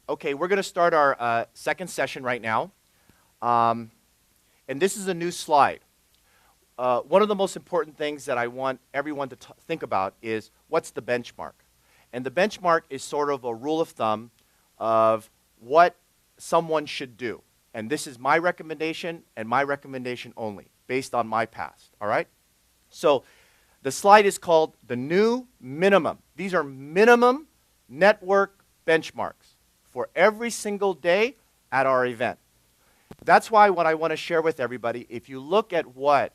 Okay, we're going to start our second session right now. And this is a new slide. One of the most important things that I want everyone to think about is what's the benchmark? And the benchmark is sort of a rule of thumb of what someone should do. And this is my recommendation and my recommendation only, based on my past, all right? So the slide is called the new minimum. These are minimum network benchmarks for every single day at our event. That's why what I want to share with everybody, if you look at what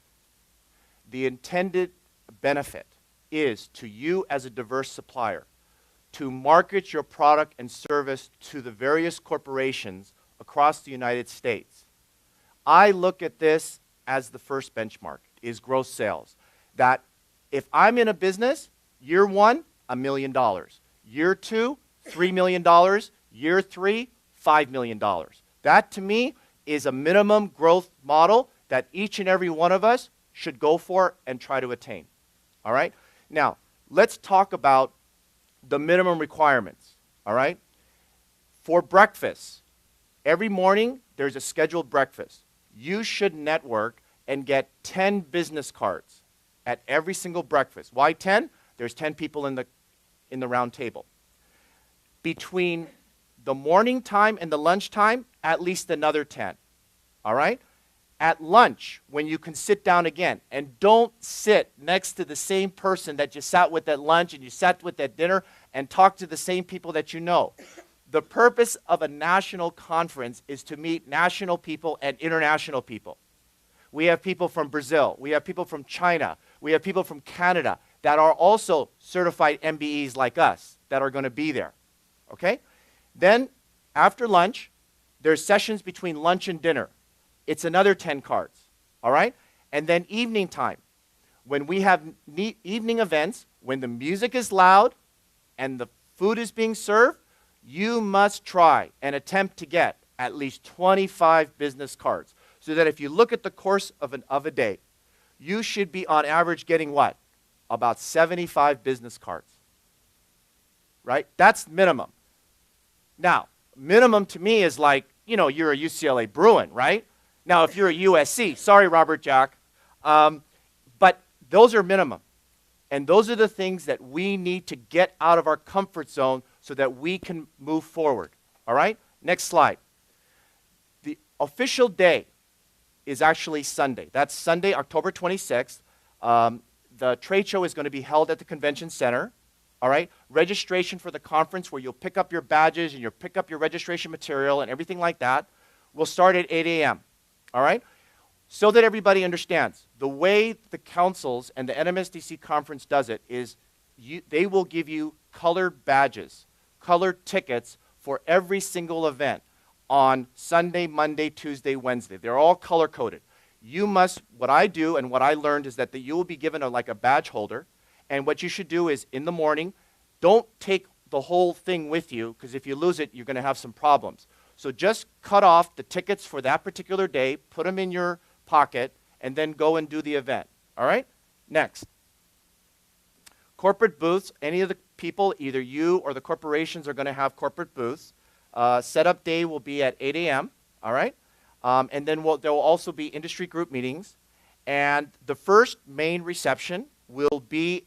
the intended benefit is to you as a diverse supplier, to market your product and service to the various corporations across the United States, I look at this as the first benchmark, is gross sales. That if I'm in a business, year one, $1 million. Year two, $3 million. Year three, $5 million. That, to me, is a minimum growth model that each and every one of us should go for and try to attain. All right? Now, let's talk about the minimum requirements. All right? For breakfast, every morning there's a scheduled breakfast. You should network and get 10 business cards at every single breakfast. Why 10? There's 10 people in the round table. Between the morning time and the lunch time, at least another 10. All right? At lunch, when you can sit down again, and don't sit next to the same person that you sat with at lunch and you sat with at dinner and talk to the same people that you know. The purpose of a national conference is to meet national people and international people. We have people from Brazil. We have people from China. We have people from Canada that are also certified MBEs like us that are going to be there. Okay? Then, after lunch, there's sessions between lunch and dinner. It's another 10 cards. All right? And then evening time. When we have evening events, when the music is loud and the food is being served, you must try and attempt to get at least 25 business cards. So that if you look at the course of a day, you should be on average getting what? About 75 business cards. Right? That's minimum. Now, minimum to me is like, you know, you're a UCLA Bruin, right? Now, if you're a USC, sorry, Robert Jack, but those are minimum. And those are the things that we need to get out of our comfort zone so that we can move forward. All right? Next slide. The official day is actually Sunday. That's Sunday, October 26th. The trade show is going to be held at the convention center. All right? Registration for the conference, where you'll pick up your badges and you'll pick up your registration material and everything like that, will start at 8 a.m. All right? So that everybody understands, the way the councils and the NMSDC Conference does it is they will give you colored badges, colored tickets for every single event on Sunday, Monday, Tuesday, Wednesday. They're all color-coded. You must, what I do and what I learned is that you will be given like a badge holder, and what you should do is in the morning, don't take the whole thing with you, because if you lose it, you're going to have some problems. So just cut off the tickets for that particular day, put them in your pocket, and then go and do the event. All right? Next. Corporate booths. Any of the people, either you or the corporations, are going to have corporate booths. Setup day will be at 8 a.m., all right? And then there will also be industry group meetings. And the first main reception will be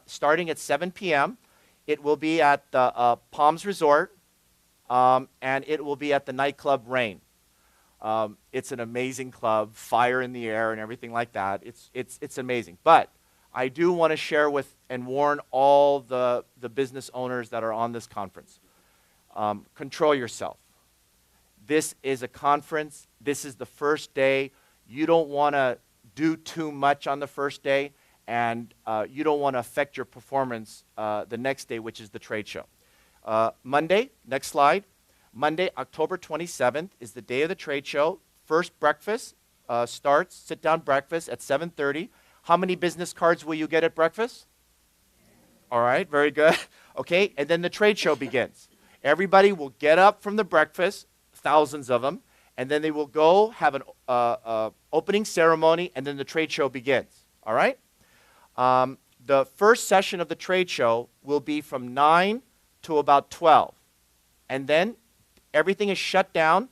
starting at 7 p.m. It will be at the Palms Resort, and it will be at the nightclub Rain. It's an amazing club, fire in the air and everything like that. It's amazing. But I do want to share with and warn all the business owners that are on this conference. Control yourself. This is a conference. This is the first day. You don't want to do too much on the first day, and you don't want to affect your performance the next day, which is the trade show. Monday, next slide. Monday, October 27th is the day of the trade show. First breakfast starts, sit-down breakfast at 7:30. How many business cards will you get at breakfast? All right, very good. Okay, and then the trade show begins. Everybody will get up from the breakfast, thousands of them, and then they will go have an opening ceremony, and then the trade show begins. All right? The first session of the trade show will be from 9 to about 12. And then everything is shut down,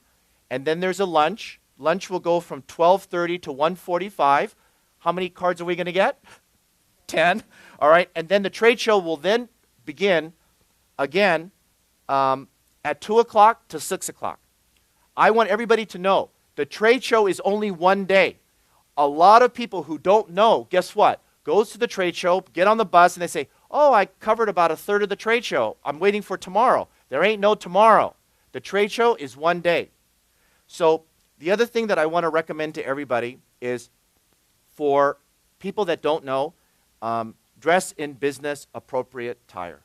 and then there's a lunch. Lunch will go from 12:30 to 1:45. How many cards are we going to get? 10. All right, and then the trade show will then begin again at 2 o'clock to 6 o'clock. I want everybody to know the trade show is only one day. A lot of people who don't know, guess what? Goes to the trade show, get on the bus, and they say, oh, I covered about a third of the trade show. I'm waiting for tomorrow. There ain't no tomorrow. The trade show is one day. So the other thing that I want to recommend to everybody is for people that don't know, dress in business appropriate attire,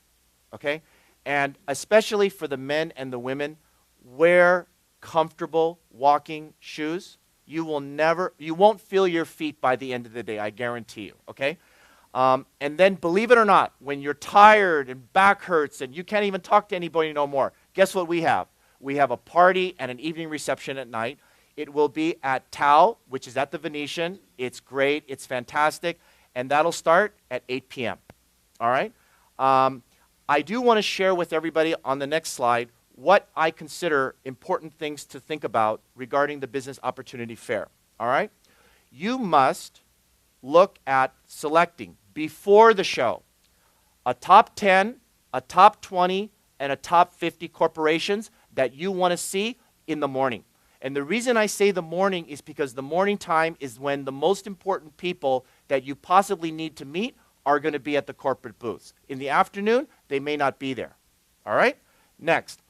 okay? And especially for the men and the women, wear comfortable walking shoes. You won't feel your feet by the end of the day, I guarantee you, okay? And then believe it or not, when you're tired and back hurts and you can't even talk to anybody no more, guess what we have? We have a party and an evening reception at night. It will be at Tao, which is at the Venetian. It's great, it's fantastic, and that'll start at 8 p.m., all right? I do want to share with everybody on the next slide what I consider important things to think about regarding the Business Opportunity Fair, all right? You must look at selecting, before the show, a top 10, a top 20, and a top 50 corporations that you want to see in the morning. And the reason I say the morning is because the morning time is when the most important people that you possibly need to meet are going to be at the corporate booths. In the afternoon, they may not be there, all right? Next.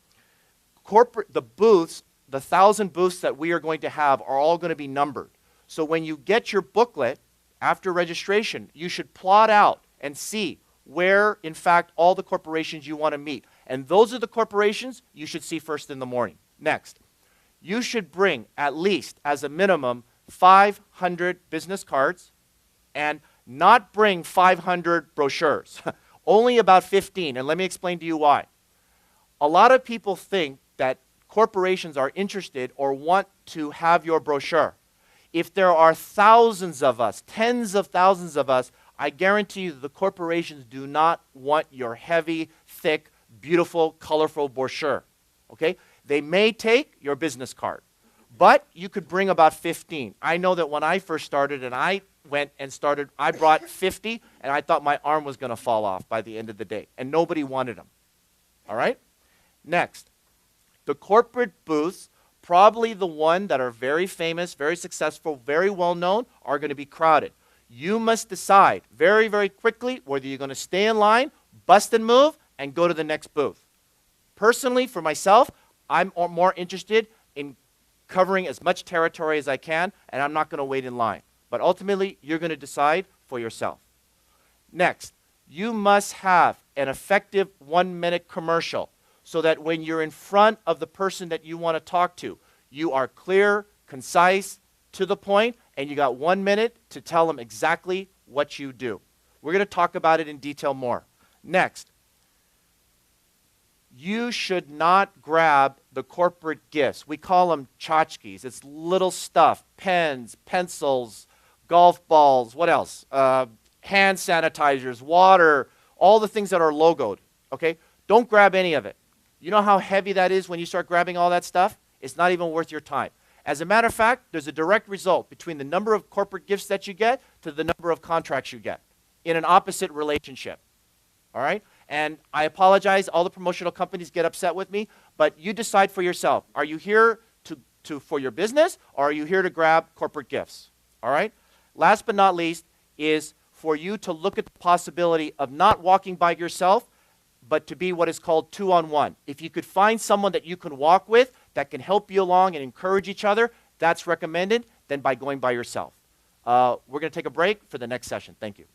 The booths, the 1,000 booths that we are going to have are all going to be numbered. So when you get your booklet after registration, you should plot out and see where, in fact, all the corporations you want to meet. And those are the corporations you should see first in the morning. Next, you should bring at least, as a minimum, 500 business cards and not bring 500 brochures. Only about 15, and let me explain to you why. A lot of people think that corporations are interested or want to have your brochure. If there are thousands of us, tens of thousands of us, I guarantee you the corporations do not want your heavy, thick, beautiful, colorful brochure, okay? They may take your business card, but you could bring about 15. I know that when I first started and I went and started, I brought 50, and I thought my arm was going to fall off by the end of the day, and nobody wanted them, all right? Next, the corporate booths, probably the one that are very famous, very successful, very well known, are going to be crowded. You must decide very, very quickly whether you're going to stay in line, bust and move, and go to the next booth. Personally, for myself, I'm more interested in covering as much territory as I can, and I'm not going to wait in line. But ultimately, you're going to decide for yourself. Next, you must have an effective 1-minute commercial so that when you're in front of the person that you want to talk to, you are clear, concise, to the point, and you got 1 minute to tell them exactly what you do. We're going to talk about it in detail more. Next, you should not grab the corporate gifts. We call them tchotchkes. It's little stuff, pens, pencils, golf balls, what else? Hand sanitizers, water, all the things that are logoed, okay? Don't grab any of it. You know how heavy that is when you start grabbing all that stuff? It's not even worth your time. As a matter of fact, there's a direct result between the number of corporate gifts that you get to the number of contracts you get in an opposite relationship, all right? And I apologize, all the promotional companies get upset with me, but you decide for yourself. Are you here for your business, or are you here to grab corporate gifts, all right? Last but not least is for you to look at the possibility of not walking by yourself, but to be what is called 2-on-1. If you could find someone that you can walk with that can help you along and encourage each other, that's recommended than by going by yourself. We're going to take a break for the next session. Thank you.